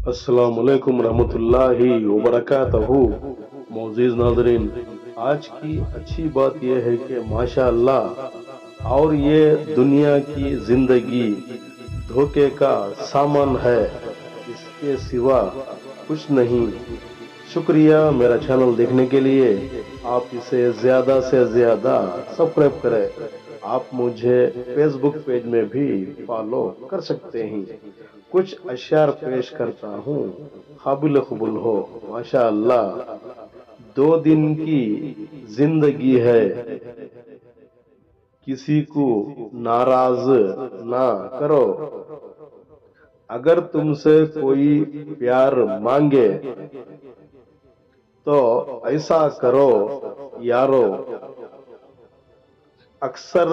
अस्सलामुअलैकुम रहमतुल्लाहि वबरकातहू। मोअज़्ज़िज़ नाज़रीन, आज की अच्छी बात यह है कि माशाअल्लाह और ये दुनिया की जिंदगी धोखे का सामान है, इसके सिवा कुछ नहीं। शुक्रिया मेरा चैनल देखने के लिए। आप इसे ज्यादा से ज्यादा सब्सक्राइब करें। आप मुझे फेसबुक पेज में भी फॉलो कर सकते हैं। कुछ अशआर पेश करता हूँ, काबिल कबूल हो। माशाअल्लाह, 2 दिन की जिंदगी है, किसी को नाराज ना करो। अगर तुमसे कोई प्यार मांगे तो ऐसा करो यारो। अक्सर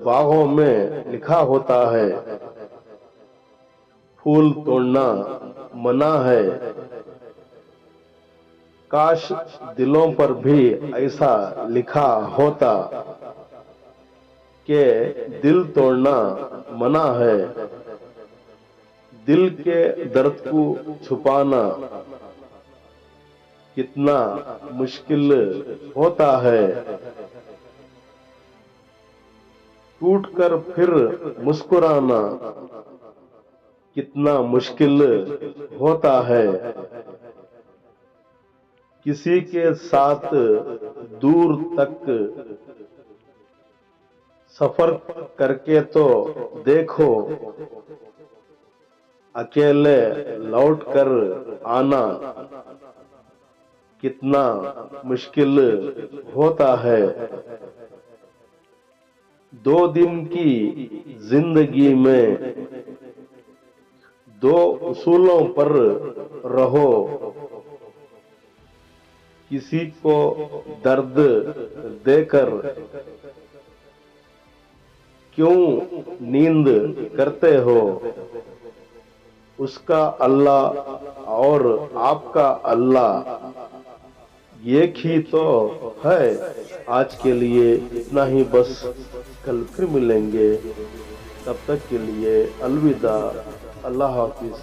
बागों में लिखा होता है, फूल तोड़ना मना है। काश दिलों पर भी ऐसा लिखा होता कि दिल तोड़ना मना है। दिल के दर्द को छुपाना कितना मुश्किल होता है। टूट कर फिर मुस्कुराना कितना मुश्किल होता है। किसी के साथ दूर तक सफर करके तो देखो, अकेले लौट कर आना कितना मुश्किल होता है। 2 दिन की जिंदगी में 2 उसूलों पर रहो। किसी को दर्द देकर क्यों नींद करते हो। उसका अल्लाह और आपका अल्लाह एक ही तो है। आज के लिए इतना ही बस, कल फिर मिलेंगे। तब तक के लिए अलविदा, अल्लाह हाफिज।